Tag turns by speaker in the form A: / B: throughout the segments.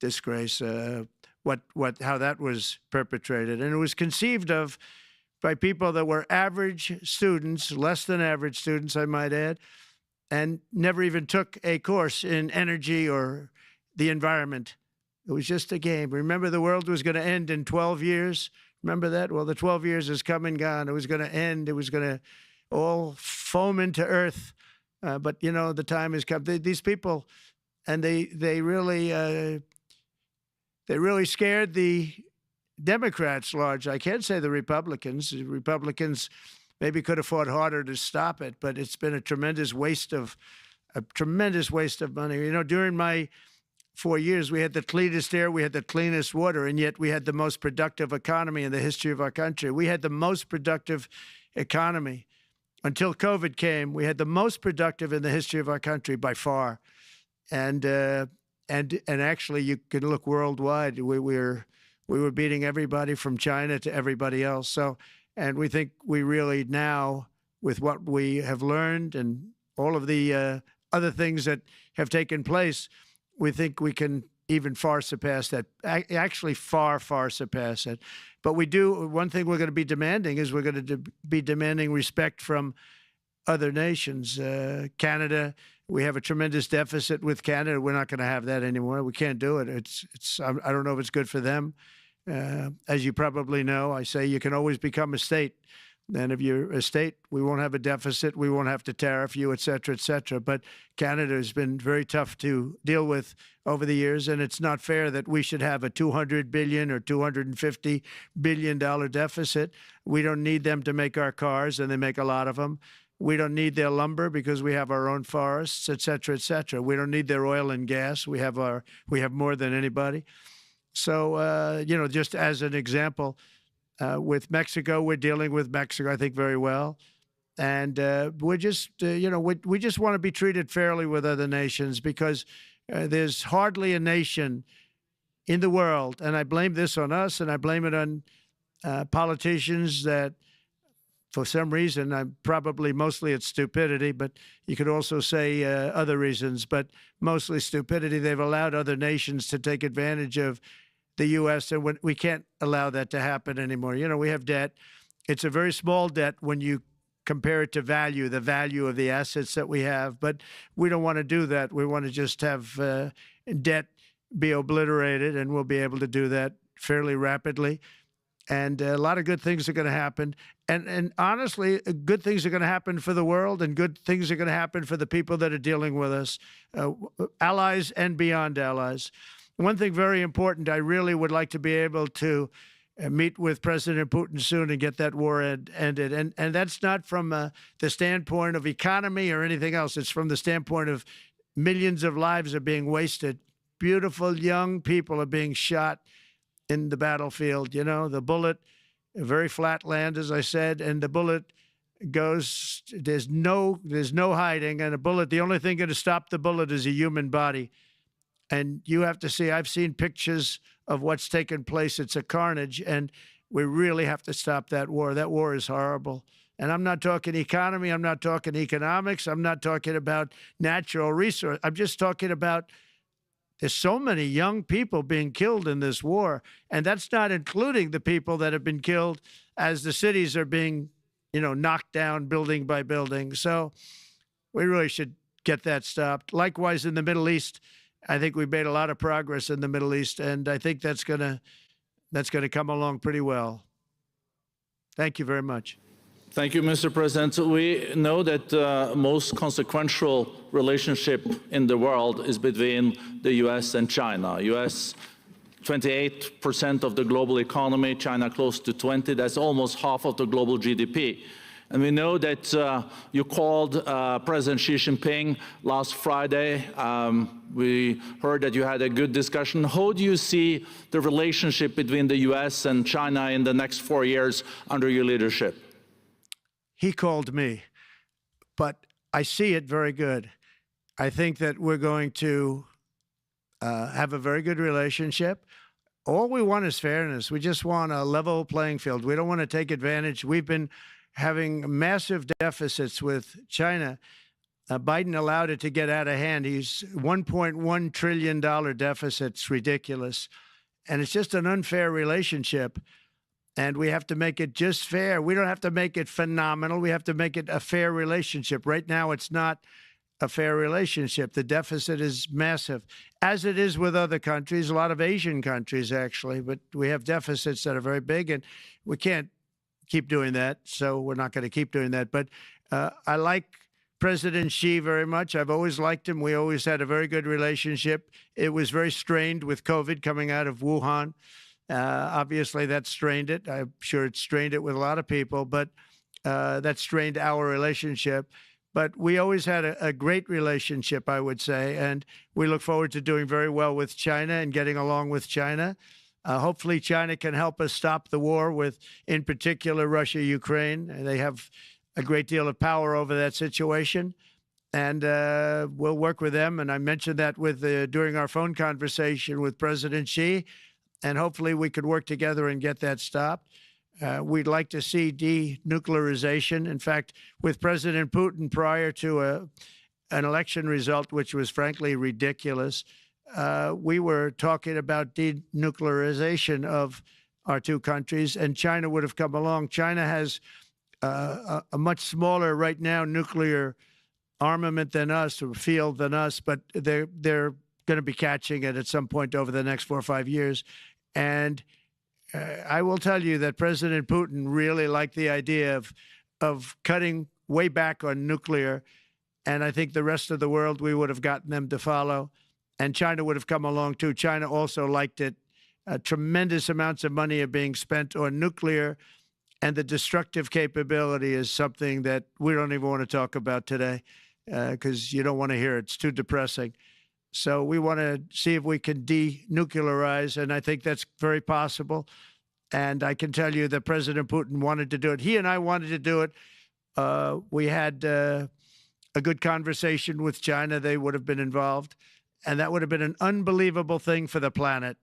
A: disgrace, how that was perpetrated. And it was conceived of by people that were average students, less than average students, I might add, and never even took a course in energy or the environment. It was just a game. Remember, the world was going to end in 12 years? Remember that? Well, the 12 years has come and gone. It was going to end. It was going to all foam into earth. But, you know, the time has come. These people, and they really scared the Democrats large. I can't say the Republicans. The Republicans maybe could have fought harder to stop it, but it's been a tremendous waste of money. You know, during my 4 years, we had the cleanest air, we had the cleanest water, and yet we had the most productive economy in the history of our country. We had the most productive economy until COVID came. We had the most productive in the history of our country by far, and actually, you can look worldwide. We were beating everybody from China to everybody else. So, and we think we really now, with what we have learned and all of the other things that have taken place, we think we can even far surpass that, actually far, far surpass it. But we do, one thing we're going to be demanding is we're going to be demanding respect from other nations. Canada, we have a tremendous deficit with Canada. We're not going to have that anymore. We can't do it. I don't know if it's good for them. As you probably know, I say you can always become a state. And if you're a state, we won't have a deficit. We won't have to tariff you, et cetera, et cetera. But Canada has been very tough to deal with over the years, and it's not fair that we should have a $200 billion or $250 billion deficit. We don't need them to make our cars, and they make a lot of them. We don't need their lumber because we have our own forests, et cetera, et cetera. We don't need their oil and gas. We have more than anybody. So, you know, just as an example, with Mexico, we're dealing with Mexico, I think, very well. And we're just, you know, we just want to be treated fairly with other nations because there's hardly a nation in the world, and I blame this on us, and I blame it on politicians that, for some reason, probably mostly it's stupidity, but you could also say other reasons, but mostly stupidity. They've allowed other nations to take advantage of the U.S., and we can't allow that to happen anymore. You know, we have debt. It's a very small debt when you compare it to the value of the assets that we have, but we don't want to do that. We want to just have debt be obliterated, and we'll be able to do that fairly rapidly. And a lot of good things are going to happen. And honestly, good things are going to happen for the world, and good things are going to happen for the people that are dealing with us, allies and beyond allies. One thing very important, I really would like to be able to meet with President Putin soon and get that war ended. And that's not from the standpoint of economy or anything else. It's from the standpoint of millions of lives are being wasted. Beautiful young people are being shot in the battlefield. You know, the bullet, very flat land, as I said, and the bullet goes, there's no hiding. And a bullet, the only thing going to stop the bullet is a human body. And you have to see, I've seen pictures of what's taken place. It's a carnage, and we really have to stop that war. That war is horrible. And I'm not talking economy. I'm not talking economics. I'm not talking about natural resource. I'm just talking about there's so many young people being killed in this war, and that's not including the people that have been killed as the cities are being, you know, knocked down building by building. So we really should get that stopped. Likewise, in the Middle East, I think we've made a lot of progress in the Middle East, and I think that's gonna come along pretty well. Thank you very much.
B: Thank you, Mr. President. We know that the most consequential relationship in the world is between the U.S. and China. U.S. 28% of the global economy, China close to 20%. That's almost half of the global GDP. And we know that you called President Xi Jinping last Friday. We heard that you had a good discussion. How do you see the relationship between the U.S. and China in the next 4 years under your leadership?
A: He called me, but I see it very good. I think that we're going to have a very good relationship. All we want is fairness. We just want a level playing field. We don't want to take advantage. We've been having massive deficits with China Biden allowed it to get out of hand. He's $1.1 trillion deficit. It's ridiculous. And it's just an unfair relationship. And we have to make it just fair. We don't have to make it phenomenal. We have to make it a fair relationship. Right now, it's not a fair relationship. The deficit is massive, as it is with other countries, a lot of Asian countries, actually. But we have deficits that are very big, and we can't keep doing that. So we're not going to keep doing that. But I like President Xi very much. I've always liked him. We always had a very good relationship. It was very strained with COVID coming out of Wuhan. Obviously, that strained it. I'm sure it strained it with a lot of people, but that strained our relationship. But we always had a great relationship, I would say, and we look forward to doing very well with China and getting along with China. Hopefully, China can help us stop the war with, in particular, Russia, Ukraine. They have a great deal of power over that situation, and we'll work with them. And I mentioned that during our phone conversation with President Xi, and hopefully we could work together and get that stopped. We'd like to see denuclearization. In fact, with President Putin, prior to an election result, which was frankly ridiculous, we were talking about denuclearization of our two countries, and China would have come along. China has a much smaller, right now, nuclear armament than us, or field than us, but they're going to be catching it at some point over the next 4 or 5 years. And I will tell you that President Putin really liked the idea of cutting way back on nuclear. And I think the rest of the world, we would have gotten them to follow. And China would have come along, too. China also liked it. Tremendous amounts of money are being spent on nuclear. And the destructive capability is something that we don't even want to talk about today because you don't want to hear it. It's too depressing. So we want to see if we can denuclearize, and I think that's very possible. And I can tell you that President Putin wanted to do it. He and I wanted to do it. We had a good conversation with China. They would have been involved, and that would have been an unbelievable thing for the planet.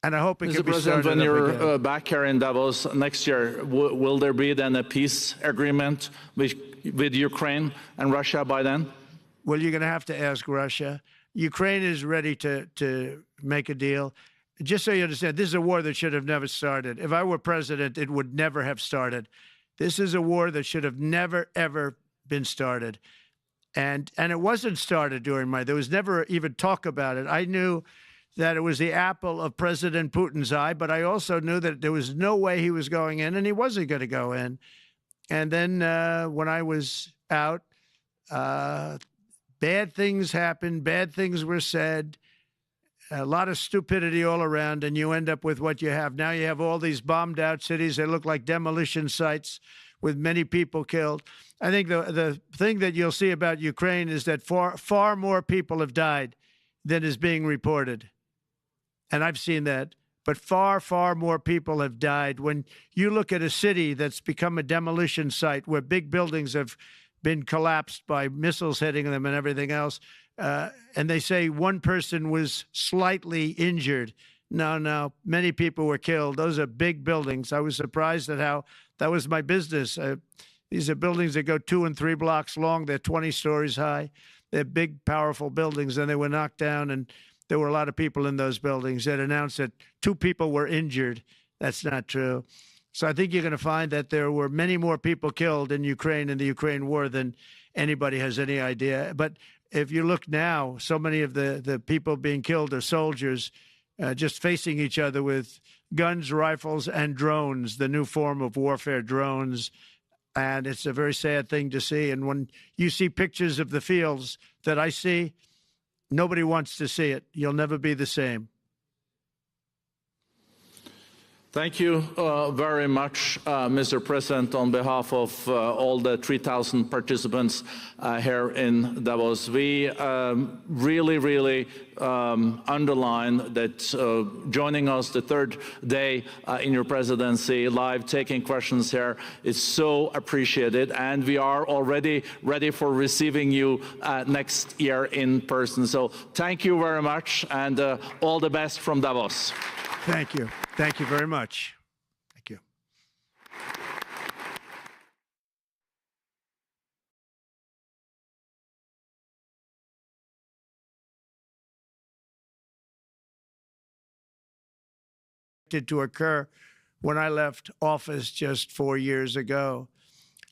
A: And I hope it can be
B: President,
A: started
B: when you're
A: again.
B: back here in Davos next year, will there be then a peace agreement with Ukraine and Russia by then?
A: Well, you're going to have to ask Russia. Ukraine is ready to make a deal. Just so you understand, this is a war that should have never started. If I were president, it would never have started. This is a war that should have never, ever been started. And it wasn't started during there was never even talk about it. I knew that it was the apple of President Putin's eye, but I also knew that there was no way he was going in, and he wasn't going to go in. And then when I was out, bad things happened, bad things were said, a lot of stupidity all around, and you end up with what you have. Now you have all these bombed out cities. They look like demolition sites with many people killed. I think the thing that you'll see about Ukraine is that far more people have died than is being reported. And I've seen that. But far, far more people have died. When you look at a city that's become a demolition site where big buildings have been collapsed by missiles hitting them and everything else, and they say one person was slightly injured. No, many people were killed. Those are big buildings. I was surprised at how that was my business. These are buildings that go 2 and 3 blocks long. They're 20 stories high. They're big, powerful buildings, and they were knocked down, and there were a lot of people in those buildings that announced that 2 people were injured. That's not true. So I think you're going to find that there were many more people killed in Ukraine in the Ukraine war than anybody has any idea. But if you look now, so many of the people being killed are soldiers just facing each other with guns, rifles, and drones, the new form of warfare, drones. And it's a very sad thing to see. And when you see pictures of the fields that I see, nobody wants to see it. You'll never be the same.
B: Thank you very much, Mr. President, on behalf of all the 3,000 participants here in Davos. We really underline that joining us the 3rd day in your presidency, live taking questions here, is so appreciated. And we are already ready for receiving you next year in person. So thank you very much, and all the best from Davos.
A: Thank you. Thank you very much. to occur when I left office just 4 years ago.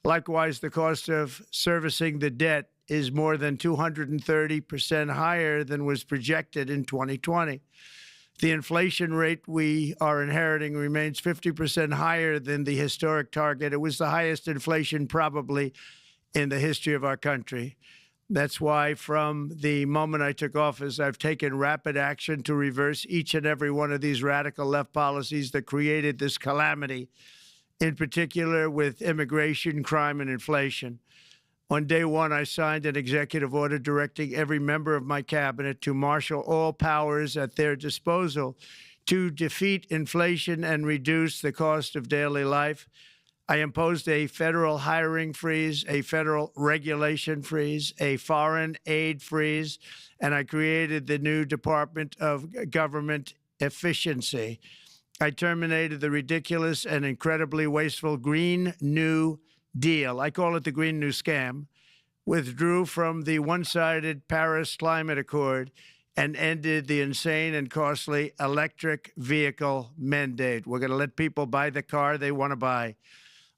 A: Likewise, the cost of servicing the debt is more than 230% higher than was projected in 2020. The inflation rate we are inheriting remains 50% higher than the historic target. It was the highest inflation probably in the history of our country. That's why from the moment I took office, I've taken rapid action to reverse each and every one of these radical left policies that created this calamity, in particular with immigration, crime, and inflation. On day one, I signed an executive order directing every member of my cabinet to marshal all powers at their disposal to defeat inflation and reduce the cost of daily life. I imposed a federal hiring freeze, a federal regulation freeze, a foreign aid freeze, and I created the new Department of Government Efficiency. I terminated the ridiculous and incredibly wasteful Green New Deal. I call it the Green New Scam. Withdrew from the one-sided Paris Climate Accord and ended the insane and costly electric vehicle mandate. We're going to let people buy the car they want to buy.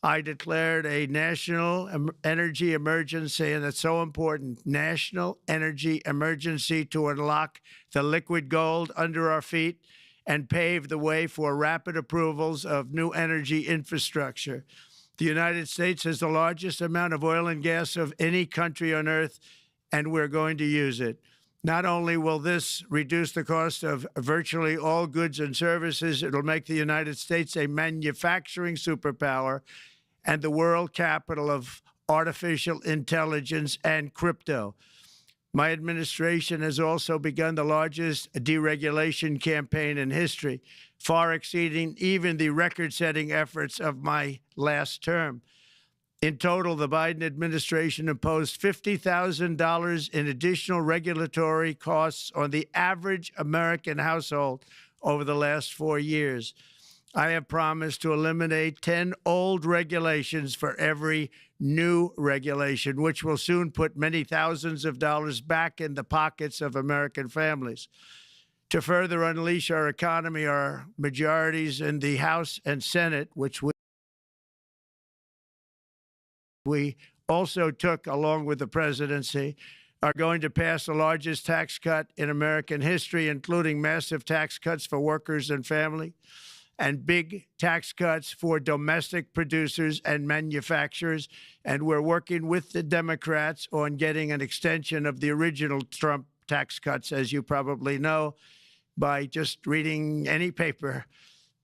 A: I declared a national energy emergency, and it's so important, national energy emergency to unlock the liquid gold under our feet and pave the way for rapid approvals of new energy infrastructure. The United States has the largest amount of oil and gas of any country on earth, and we're going to use it. Not only will this reduce the cost of virtually all goods and services, it'll make the United States a manufacturing superpower and the world capital of artificial intelligence and crypto. My administration has also begun the largest deregulation campaign in history, far exceeding even the record-setting efforts of my last term. In total, the Biden administration imposed $50,000 in additional regulatory costs on the average American household over the last 4 years. I have promised to eliminate 10 old regulations for every new regulation, which will soon put many thousands of dollars back in the pockets of American families. To further unleash our economy, our majorities in the House and Senate, which we also took along with the presidency, are going to pass the largest tax cut in American history, including massive tax cuts for workers and family, and big tax cuts for domestic producers and manufacturers. And we're working with the Democrats on getting an extension of the original Trump tax cuts, as you probably know, by just reading any paper.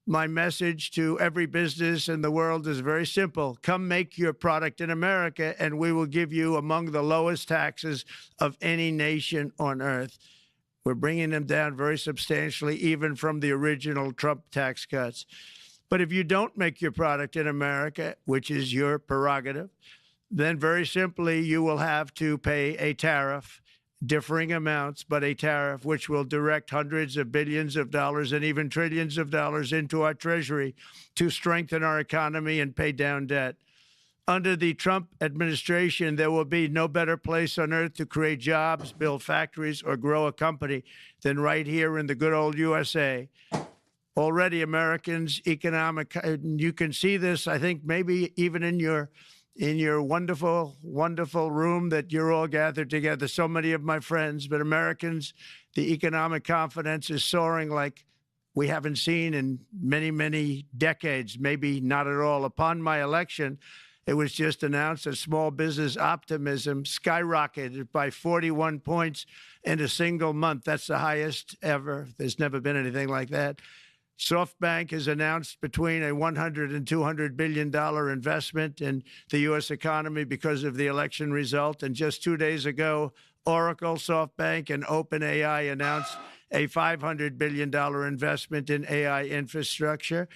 A: My message to every business in the world is very simple. Come make your product in America, and we will give you among the lowest taxes of any nation on earth. We're bringing them down very substantially, even from the original Trump tax cuts. But if you don't make your product in America, which is your prerogative, then very simply you will have to pay a tariff, differing amounts, but a tariff which will direct hundreds of billions of dollars and even trillions of dollars into our Treasury to strengthen our economy and pay down debt. Under the Trump administration, there will be no better place on earth to create jobs, build factories, or grow a company than right here in the good old USA. Already, Americans' economic, you can see this, I think, maybe even in your wonderful, wonderful room that you're all gathered together, so many of my friends, but Americans, the economic confidence is soaring like we haven't seen in many, many decades, maybe not at all. Upon my election, it was just announced that small business optimism skyrocketed by 41 points in a single month. That's the highest ever. There's never been anything like that. SoftBank has announced between a $100 and $200 billion investment in the U.S. economy because of the election result. And just 2 days ago, Oracle, SoftBank, and OpenAI announced a $500 billion investment in AI infrastructure.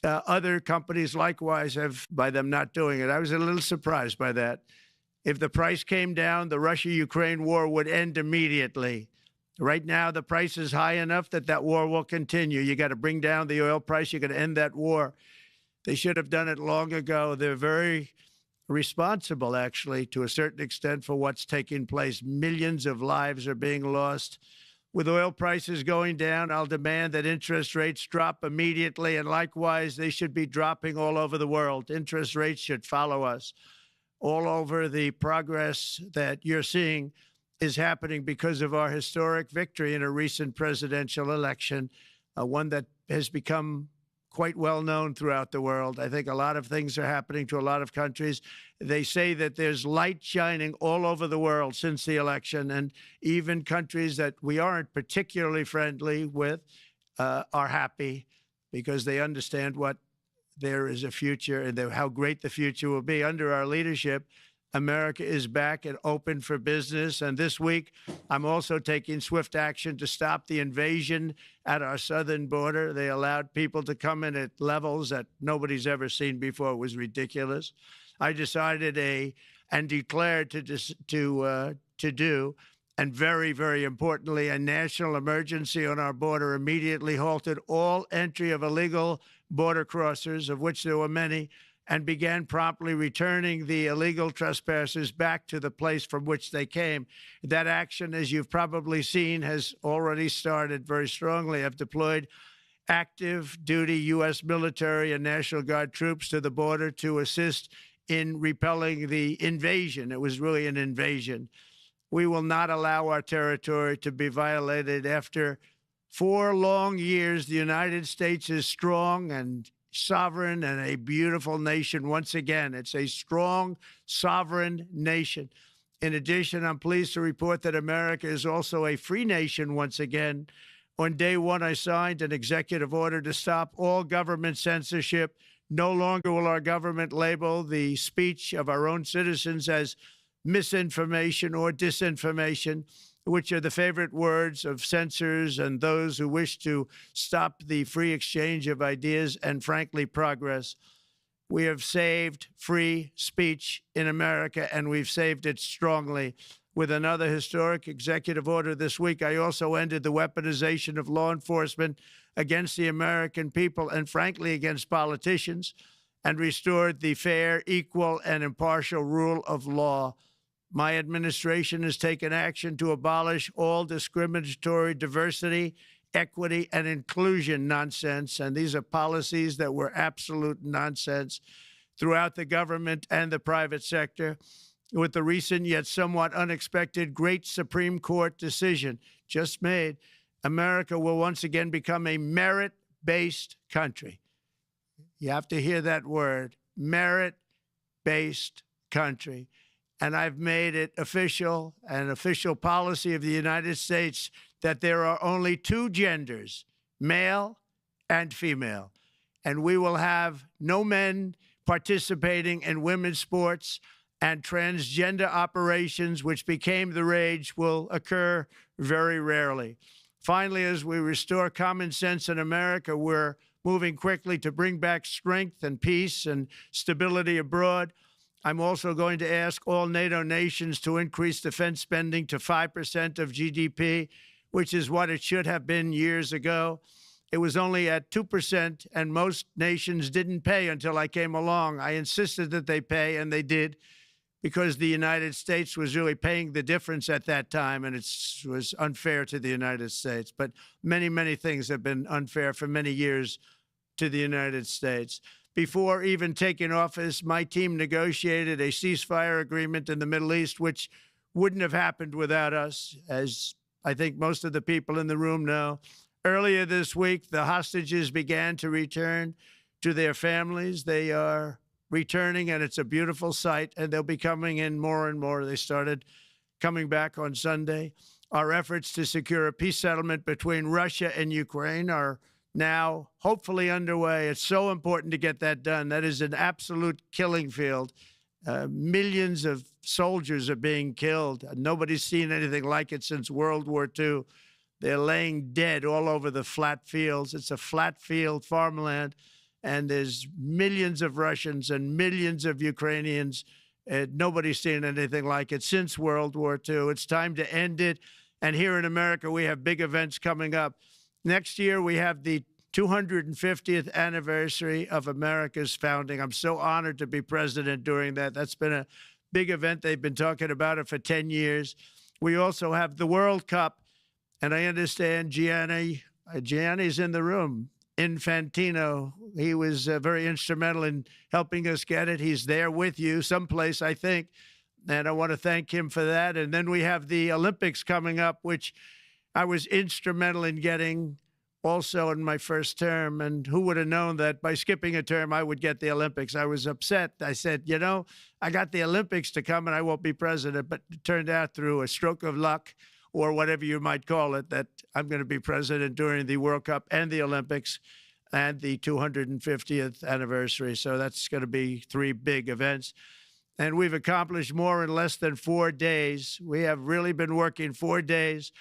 A: Other companies likewise have, by them not doing it. I was a little surprised by that. If the price came down, the Russia-Ukraine war would end immediately. Right now, the price is high enough that that war will continue. You got to bring down the oil price. You got to end that war. They should have done it long ago. They're very responsible, actually, to a certain extent, for what's taking place. Millions of lives are being lost. With oil prices going down, I'll demand that interest rates drop immediately, and likewise, they should be dropping all over the world. Interest rates should follow us. All over, the progress that you're seeing is happening because of our historic victory in a recent presidential election, one that has become quite well known throughout the world. I think a lot of things are happening to a lot of countries. They say that there's light shining all over the world since the election, and even countries that we aren't particularly friendly with are happy because they understand what there is a future and how great the future will be. Under our leadership, America is back and open for business. And this week, I'm also taking swift action to stop the invasion at our southern border. They allowed people to come in at levels that nobody's ever seen before. It was ridiculous. I decided and declared to do, and very, very importantly, a national emergency on our border, immediately halted all entry of illegal border crossers, of which there were many, and began promptly returning the illegal trespassers back to the place from which they came. That action, as you've probably seen, has already started very strongly. I've deployed active duty U.S. military and National Guard troops to the border to assist in repelling the invasion. It was really an invasion. We will not allow our territory to be violated. After 4 long years, the United States is strong and sovereign and a beautiful nation once again. It's a strong, sovereign nation. In addition, I'm pleased to report that America is also a free nation once again. On day one, I signed an executive order to stop all government censorship. No longer will our government label the speech of our own citizens as misinformation or disinformation, which are the favorite words of censors and those who wish to stop the free exchange of ideas and, frankly, progress. We have saved free speech in America, and we've saved it strongly. With another historic executive order this week, I also ended the weaponization of law enforcement against the American people and, frankly, against politicians, and restored the fair, equal, and impartial rule of law. My administration has taken action to abolish all discriminatory diversity, equity, and inclusion nonsense. And these are policies that were absolute nonsense throughout the government and the private sector. With the recent yet somewhat unexpected great Supreme Court decision just made, America will once again become a merit-based country. You have to hear that word, merit-based country. And I've made it official, an official policy of the United States, that there are only 2 genders, male and female. And we will have no men participating in women's sports, and transgender operations, which became the rage, will occur very rarely. Finally, as we restore common sense in America, we're moving quickly to bring back strength and peace and stability abroad. I'm also going to ask all NATO nations to increase defense spending to 5% of GDP, which is what it should have been years ago. It was only at 2%, and most nations didn't pay until I came along. I insisted that they pay, and they did, because the United States was really paying the difference at that time, and it was unfair to the United States. But many, many things have been unfair for many years to the United States. Before even taking office, my team negotiated a ceasefire agreement in the Middle East, which wouldn't have happened without us, as I think most of the people in the room know. Earlier this week, the hostages began to return to their families. They are returning, and it's a beautiful sight, and they'll be coming in more and more. They started coming back on Sunday. Our efforts to secure a peace settlement between Russia and Ukraine are now hopefully underway. It's so important to get that done. That is an absolute killing field. Millions of soldiers are being killed. Nobody's seen anything like it since World War II. They're laying dead all over the flat fields. It's a flat field farmland, and there's millions of Russians and millions of Ukrainians. Nobody's seen anything like it since World War II. It's time to end it. And here in America, we have big events coming up. Next year, we have the 250th anniversary of America's founding. I'm so honored to be president during that. That's been a big event. They've been talking about it for 10 years. We also have the World Cup, And I understand Gianni's in the room. Infantino, he was very instrumental in helping us get it. He's there with you someplace, I think. And I want to thank him for that. And then we have the Olympics coming up, which I was instrumental in getting also in my first term. And who would have known that by skipping a term, I would get the Olympics? I was upset. I said, you know, I got the Olympics to come and I won't be president. But it turned out through a stroke of luck, or whatever you might call it, that I'm going to be president during the World Cup and the Olympics and the 250th anniversary. So that's going to be 3 big events. And we've accomplished more in less than 4 days. We have really been working 4 days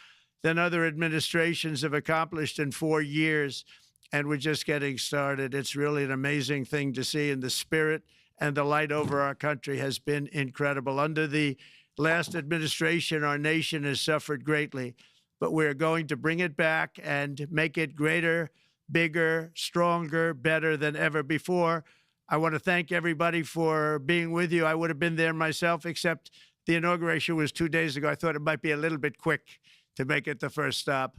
A: than other administrations have accomplished in 4 years. And we're just getting started. It's really an amazing thing to see. And the spirit and the light over our country has been incredible. Under the last administration, our nation has suffered greatly, but we're going to bring it back and make it greater, bigger, stronger, better than ever before. I want to thank everybody for being with you. I would have been there myself, except the inauguration was 2 days ago. I thought it might be a little bit quick to make it the first stop,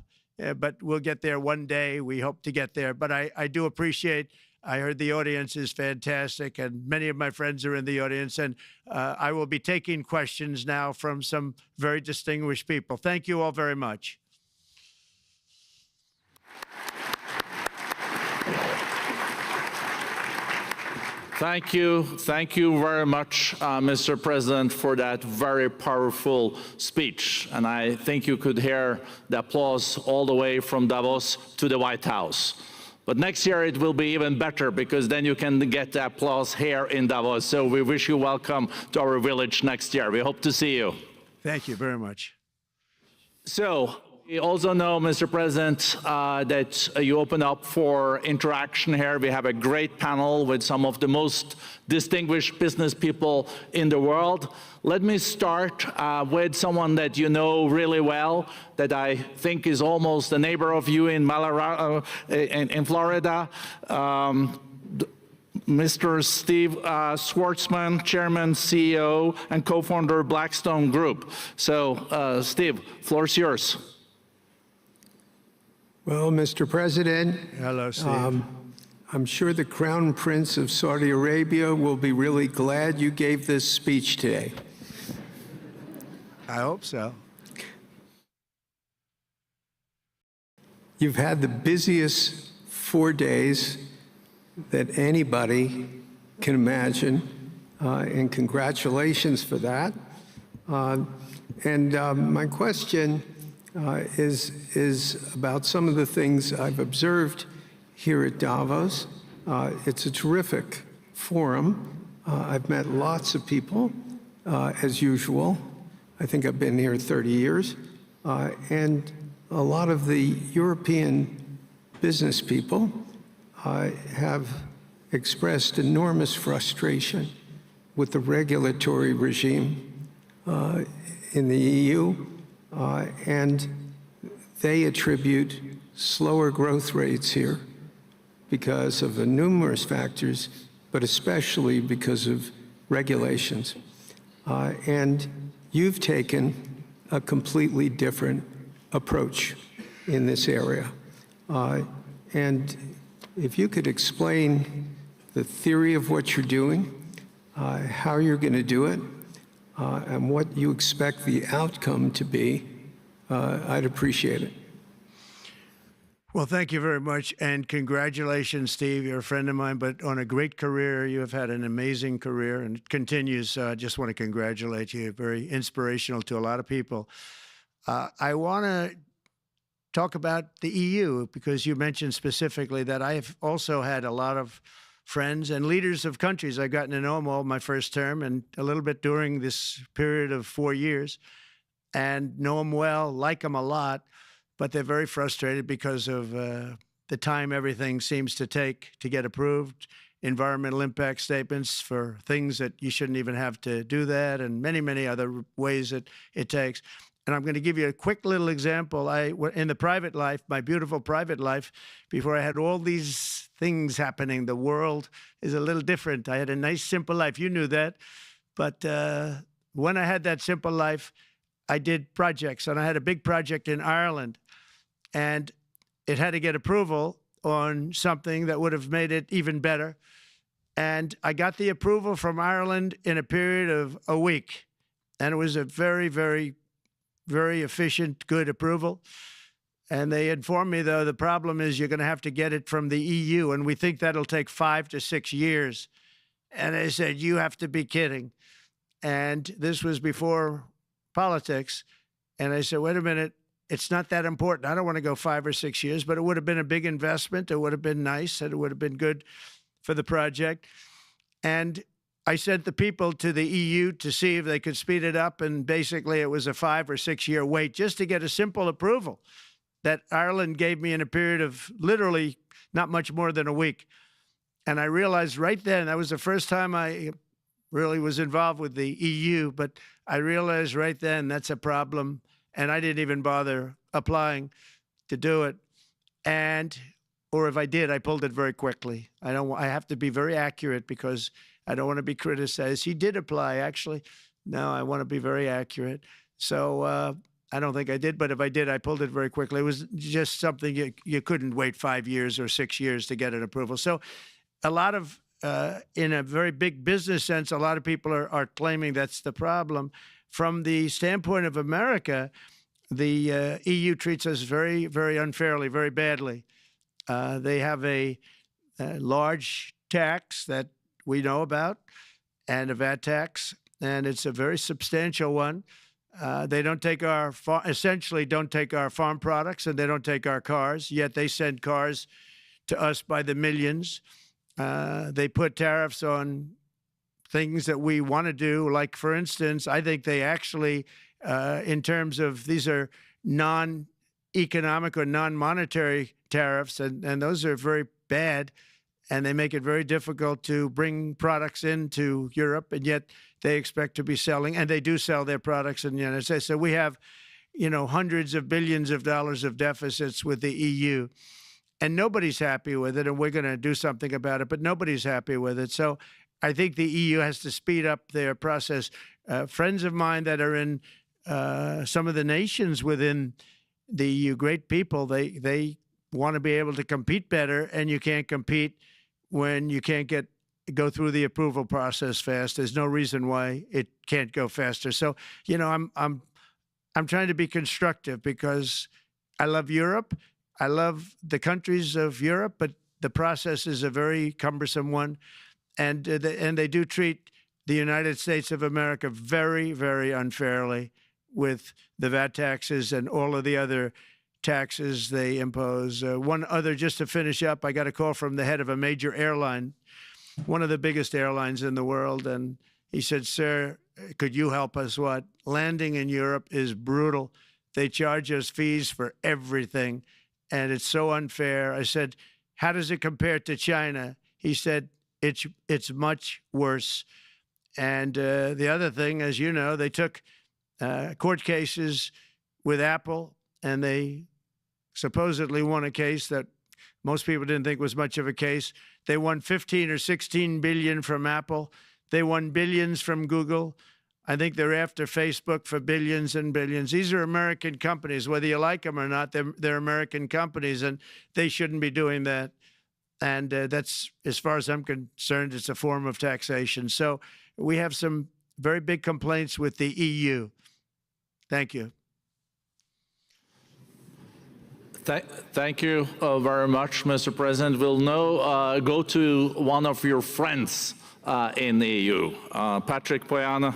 A: but we'll get there one day. We hope to get there. But I do appreciate, I heard the audience is fantastic, and many of my friends are in the audience, and I will be taking questions now from some very distinguished people. Thank you all very much.
B: Thank you. Thank you very much, Mr. President, for that very powerful speech. And I think you could hear the applause all the way from Davos to the White House. But next year it will be even better, because then you can get the applause here in Davos. So we wish you welcome to our village next year. We hope to see you.
A: Thank you very much.
B: So we also know, Mr. President, that you open up for interaction here. We have a great panel with some of the most distinguished business people in the world. Let me start with someone that you know really well, that I think is almost a neighbor of you in Florida. Mr. Steve Schwarzman, Chairman, CEO, and co-founder of Blackstone Group. So, Steve, floor is yours.
C: Well, Mr. President,
A: Hello, Steve.
C: I'm sure the Crown Prince of Saudi Arabia will be really glad you gave this speech today.
A: I hope so.
C: You've had the busiest 4 days that anybody can imagine, and congratulations for that. My question is about some of the things I've observed here at Davos. It's a terrific forum. I've met lots of people, as usual. I think I've been here 30 years. And a lot of the European business people have expressed enormous frustration with the regulatory regime in the EU. And they attribute slower growth rates here because of the numerous factors, but especially because of regulations. And you've taken a completely different approach in this area. And if you could explain the theory of what you're doing, how you're going to do it, and what you expect the outcome to be, I'd appreciate it.
A: Well, thank you very much, and congratulations, Steve. You're a friend of mine, but on a great career. You have had an amazing career, and it continues. I just want to congratulate you. Very inspirational to a lot of people. I want to talk about the EU, because you mentioned specifically that I've also had a lot of friends and leaders of countries. I've gotten to know them all my first term and a little bit during this period of 4 years, and know them well, like them a lot, but they're very frustrated because of the time everything seems to take to get approved, environmental impact statements for things that you shouldn't even have to do that, and many, many other ways that it takes. And I'm going to give you a quick little example. In the private life, my beautiful private life, before I had all these things happening, the world is a little different. I had a nice, simple life. You knew that. But when I had that simple life, I did projects. And I had a big project in Ireland and it had to get approval on something that would have made it even better. And I got the approval from Ireland in a period of a week. And it was a very, very, very efficient, good approval. And they informed me, though, the problem is you're going to have to get it from the EU, and we think that'll take 5 to 6 years. And they said, you have to be kidding. And this was before politics. And I said, wait a minute, it's not that important. I don't want to go 5 or 6 years, but it would have been a big investment. It would have been nice, and it would have been good for the project. And I sent the people to the EU to see if they could speed it up. And basically, it was a 5 or 6 year wait just to get a simple approval that Ireland gave me in a period of literally not much more than a week. And I realized right then, that was the first time I really was involved with the EU, but I realized right then that's a problem. And I didn't even bother applying to do it. Or if I did, I pulled it very quickly. I have to be very accurate because I don't want to be criticized. He did apply, actually. No, I want to be very accurate. So I don't think I did, but if I did, I pulled it very quickly. It was just something you couldn't wait 5 years or 6 years to get an approval. So a lot of, in a very big business sense, a lot of people are claiming that's the problem. From the standpoint of America, the EU treats us very, very unfairly, very badly. They have a large tax that we know about, and a VAT tax, and it's a very substantial one. They don't take essentially don't take our farm products, and they don't take our cars, yet they send cars to us by the millions. They put tariffs on things that we want to do. Like, for instance, I think they actually, in terms of these are non-economic or non-monetary tariffs, and those are very bad, and they make it very difficult to bring products into Europe, and yet they expect to be selling, and they do sell their products in the United States. So we have, hundreds of billions of dollars of deficits with the EU, and nobody's happy with it, and we're going to do something about it, but nobody's happy with it. So I think the EU has to speed up their process. Friends of mine that are in some of the nations within the EU, great people, they want to be able to compete better, and you can't compete when you can't go through the approval process fast. There's no reason why it can't go faster. So, I'm trying to be constructive because I love Europe. I love the countries of Europe, but the process is a very cumbersome one. And they do treat the United States of America very, very unfairly with the VAT taxes and all of the other taxes they impose. One other, just to finish up, I got a call from the head of a major airline, one of the biggest airlines in the world, and he said, sir, could you help us? What? Landing in Europe is brutal. They charge us fees for everything, and it's so unfair. I said, how does it compare to China? He said, it's much worse. And the other thing, as you know, they took court cases with Apple, and they supposedly won a case that most people didn't think was much of a case. They won 15 or 16 billion from Apple. They won billions from Google. I think they're after Facebook for billions and billions. These are American companies, whether you like them or not. They're American companies, and they shouldn't be doing that. And that's, as far as I'm concerned, it's a form of taxation. So we have some very big complaints with the EU. Thank you.
B: Thank you very much, Mr. President. We'll now go to one of your friends in the EU, Patrick Pouyanné.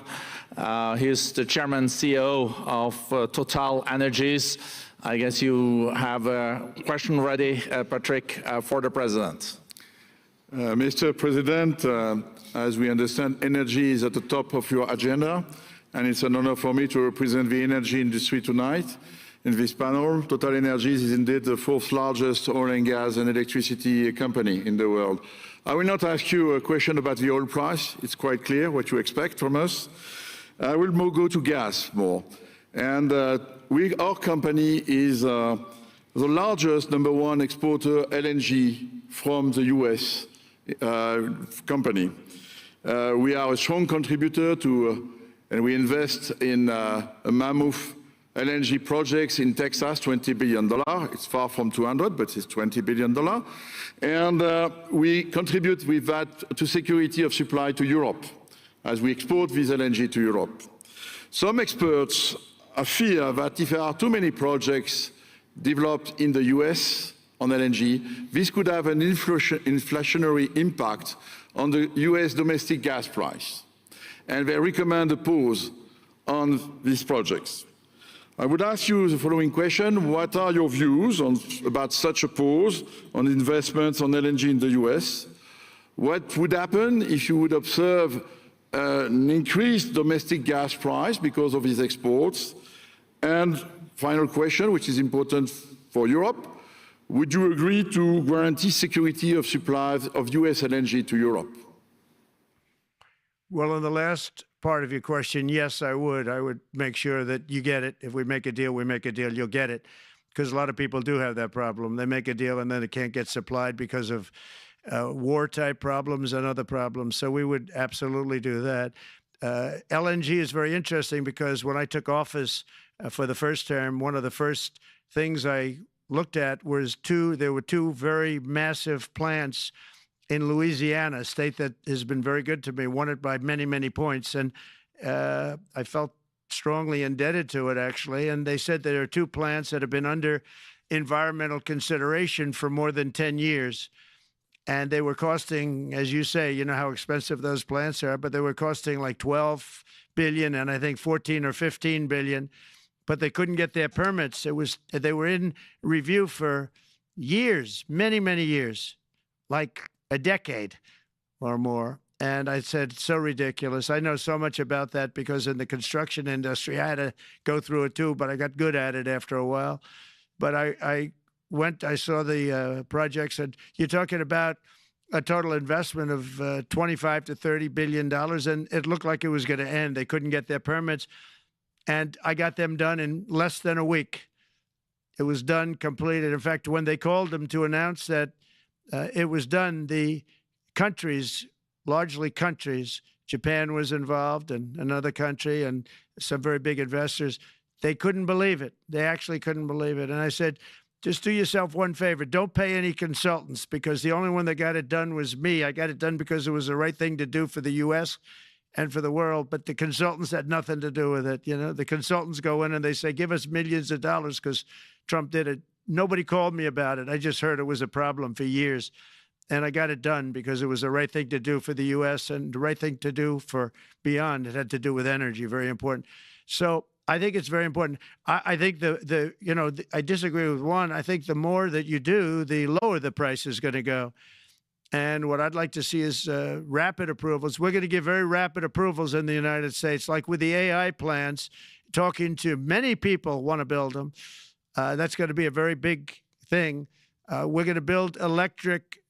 B: He's the chairman and CEO of Total Energies. I guess you have a question ready, Patrick, for the president.
D: Mr. President, as we understand, energy is at the top of your agenda, and it's an honor for me to represent the energy industry tonight. In this panel, Total Energies is indeed the fourth largest oil and gas and electricity company in the world. I will not ask you a question about the oil price. It's quite clear what you expect from us. I will go to gas more. And our company is the largest #1 exporter LNG from the US company. We are a strong contributor to, and we invest in a mammoth LNG projects in Texas, $20 billion. It's far from 200, but it's $20 billion. And we contribute with that to security of supply to Europe, as we export this LNG to Europe. Some experts fear that if there are too many projects developed in the US on LNG, this could have an inflationary impact on the US domestic gas price. And they recommend a pause on these projects. I would ask you the following question: what are your views about such a pause on investments on LNG in the US? What would happen if you would observe an increased domestic gas price because of these exports? And final question, which is important for Europe: would you agree to guarantee security of supplies of US LNG to Europe?
A: Well, in the last part of your question, yes, I would. I would make sure that you get it. If we make a deal, we make a deal, you'll get it. Because a lot of people do have that problem. They make a deal and then it can't get supplied because of war-type problems and other problems. So we would absolutely do that. LNG is very interesting because when I took office for the first term, one of the first things I looked at was there were two very massive plants in Louisiana, a state that has been very good to me, won it by many, many points. And I felt strongly indebted to it, actually. And they said there are two plants that have been under environmental consideration for more than 10 years. And they were costing, as you say, you know how expensive those plants are, but they were costing like 12 billion and I think 14 or 15 billion, but they couldn't get their permits. They were in review for years, many, many years, like a decade or more. And I said, so ridiculous. I know so much about that because in the construction industry, I had to go through it too, but I got good at it after a while. But I saw the projects, and you're talking about a total investment of 25 to $30 billion, and it looked like it was going to end. They couldn't get their permits, and I got them done in less than a week. It was done, completed. In fact, when they called them to announce that it was done, the countries, largely countries, Japan was involved and another country and some very big investors, they couldn't believe it. They actually couldn't believe it. And I said, just do yourself one favor. Don't pay any consultants, because the only one that got it done was me. I got it done because it was the right thing to do for the U.S. and for the world, but the consultants had nothing to do with it. You know, the consultants go in and they say, give us millions of dollars because Trump did it. Nobody called me about it. I just heard it was a problem for years. And I got it done because it was the right thing to do for the U.S. and the right thing to do for beyond. It had to do with energy, very important. So I think it's very important. I think I disagree with one. I think the more that you do, the lower the price is going to go. And what I'd like to see is rapid approvals. We're going to give very rapid approvals in the United States, like with the AI plants, talking to many people want to build them. That's going to be a very big thing. We're going to build electric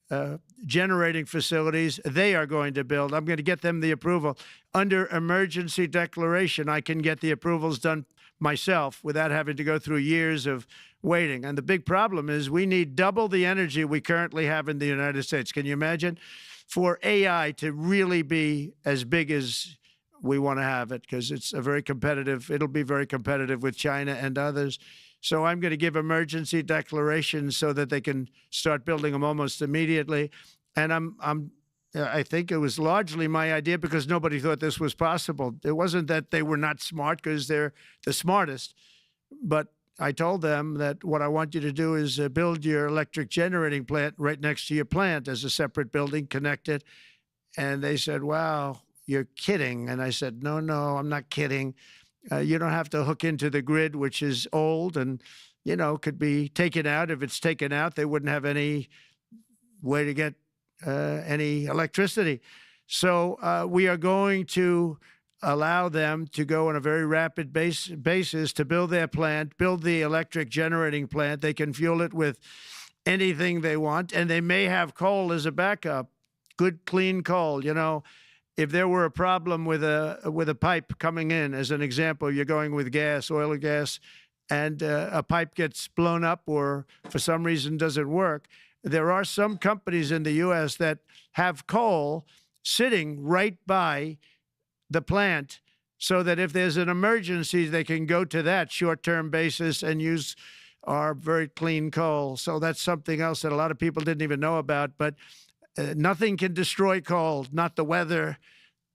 A: generating facilities. They are going to build. I'm going to get them the approval. Under emergency declaration, I can get the approvals done myself without having to go through years of waiting. And the big problem is we need double the energy we currently have in the United States. Can you imagine? For AI to really be as big as we want to have it, because it's a very competitive, it'll be very competitive with China and others. So I'm going to give emergency declarations so that they can start building them almost immediately. And I think it was largely my idea because nobody thought this was possible. It wasn't that they were not smart, because they're the smartest. But I told them that what I want you to do is build your electric generating plant right next to your plant as a separate building, connected. And they said, wow, you're kidding. And I said, no, I'm not kidding. You don't have to hook into the grid, which is old and, could be taken out. If it's taken out, they wouldn't have any way to get any electricity. So we are going to allow them to go on a very rapid basis to build their plant, build the electric generating plant. They can fuel it with anything they want, and they may have coal as a backup, good, clean coal. If there were a problem with a pipe coming in, as an example, you're going with gas, oil or gas, and a pipe gets blown up or for some reason doesn't work, there are some companies in the U.S. that have coal sitting right by the plant so that if there's an emergency, they can go to that short-term basis and use our very clean coal. So that's something else that a lot of people didn't even know about. But nothing can destroy coal, not the weather,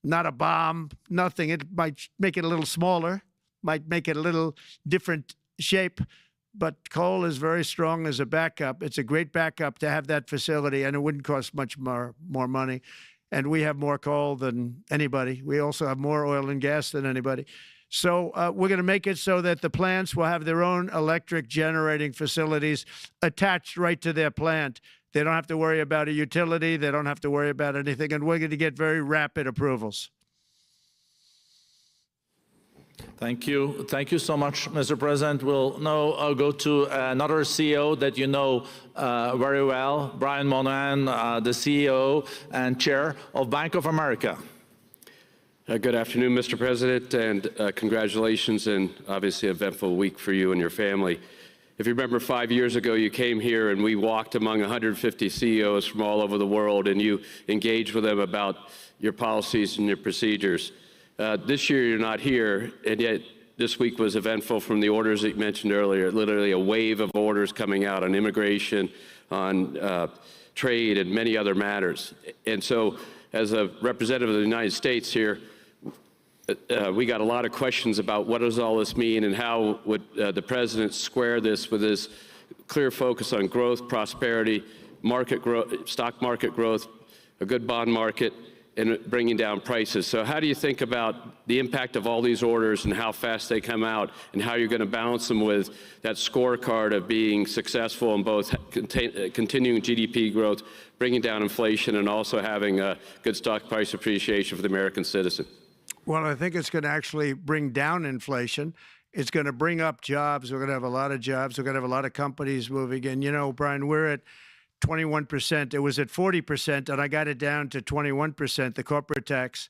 A: not a bomb, nothing. It might make it a little smaller, might make it a little different shape, but coal is very strong as a backup. It's a great backup to have that facility, and it wouldn't cost much more money. And we have more coal than anybody. We also have more oil and gas than anybody. So we're going to make it so that the plants will have their own electric generating facilities attached right to their plant. They don't have to worry about a utility. They don't have to worry about anything. And we're going to get very rapid approvals.
B: Thank you. Thank you so much, Mr. President. We'll now go to another CEO that you know very well, Brian Moynihan, the CEO and Chair of Bank of America.
E: Good afternoon, Mr. President, and congratulations, and obviously an eventful week for you and your family. If you remember 5 years ago, you came here and we walked among 150 CEOs from all over the world, and you engaged with them about your policies and your procedures. This year, you're not here, and yet this week was eventful from the orders that you mentioned earlier, literally a wave of orders coming out on immigration, on trade, and many other matters. And so, as a representative of the United States here, we got a lot of questions about what does all this mean and how would the president square this with his clear focus on growth, prosperity, market growth, stock market growth, a good bond market, and bringing down prices. So how do you think about the impact of all these orders and how fast they come out, and how you're going to balance them with that scorecard of being successful in both continuing GDP growth, bringing down inflation, and also having a good stock price appreciation for the American citizen?
A: Well, I think it's going to actually bring down inflation. It's going to bring up jobs. We're going to have a lot of jobs. We're going to have a lot of companies moving in. You know, Brian, we're at 21%. It was at 40%, and I got it down to 21%, the corporate tax.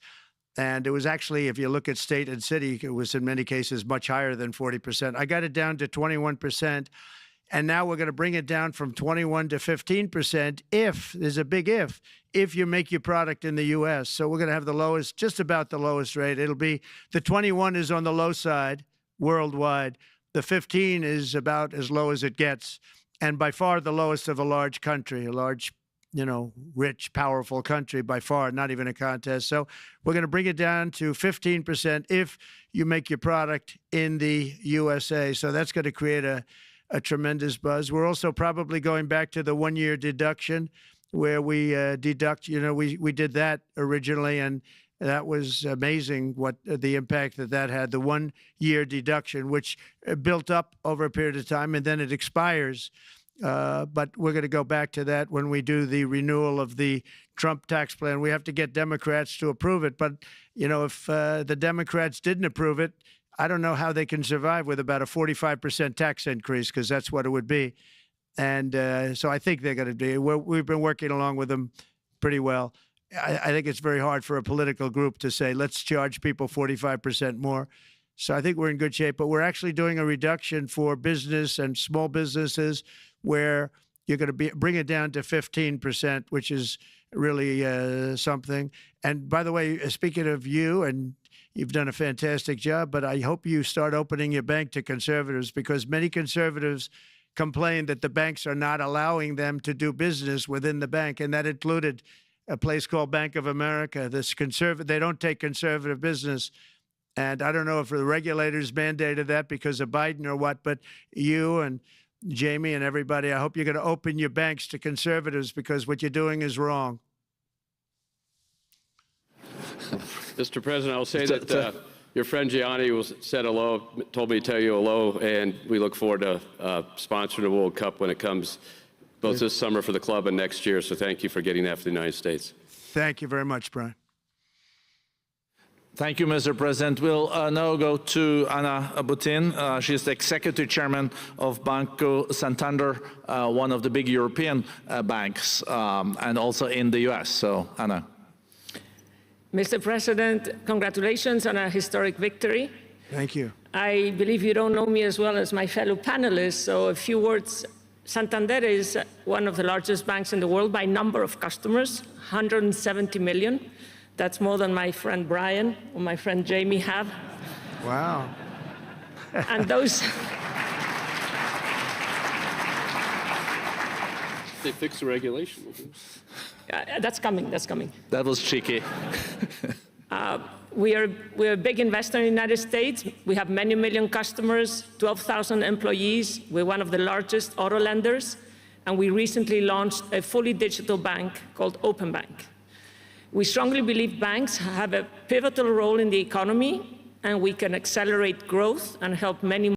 A: And it was actually, if you look at state and city, it was in many cases much higher than 40%. I got it down to 21%. And now we're going to bring it down from 21 to 15% if, there's a big if you make your product in the U.S. So we're going to have the lowest, just about the lowest rate. It'll be, the 21 is on the low side worldwide. The 15 is about as low as it gets. And by far the lowest of a large country, a large, you know, rich, powerful country, by far, not even a contest. So we're going to bring it down to 15% if you make your product in the USA. So that's going to create a tremendous buzz. We're also probably going back to the one-year deduction where we deduct, you know, we did that originally, and that was amazing what the impact that had, the one-year deduction, which built up over a period of time, and then it expires. But we're going to go back to that when we do the renewal of the Trump tax plan. We have to get Democrats to approve it. But, you know, if the Democrats didn't approve it, I don't know how they can survive with about a 45% tax increase, because that's what it would be. And so I think they're going to do. We've been working along with them pretty well. I think it's very hard for a political group to say, let's charge people 45% more. So I think we're in good shape. But we're actually doing a reduction for business and small businesses where you're going to bring it down to 15%, which is really something. And by the way, speaking of you, and you've done a fantastic job, but I hope you start opening your bank to conservatives, because many conservatives complain that the banks are not allowing them to do business within the bank, and that included a place called Bank of America. They don't take conservative business. And I don't know if the regulators mandated that because of Biden or what, but you and Jamie and everybody, I hope you're going to open your banks to conservatives, because what you're doing is wrong.
E: Mr. President, I'll say that your friend Gianni said hello, told me to tell you hello, and we look forward to sponsoring the World Cup when it comes, both this summer for the club and next year. So thank you for getting that for the United States.
A: Thank you very much, Brian.
B: Thank you, Mr. President. We'll now go to Anna Butin. She's the executive chairman of Banco Santander, one of the big European banks, and also in the U.S. So, Anna.
F: Mr. President, congratulations on a historic victory.
A: Thank you.
F: I believe you don't know me as well as my fellow panelists, so a few words. Santander is one of the largest banks in the world by number of customers, 170 million. That's more than my friend Brian or my friend Jamie have.
A: Wow.
F: And those,
E: They fixed the regulation.
F: that's coming, that's coming.
B: That was cheeky.
F: We're a big investor in the United States. We have many million customers, 12,000 employees. We're one of the largest auto lenders. And we recently launched a fully digital bank called Open Bank. We strongly believe banks have a pivotal role in the economy, and we can accelerate growth and help many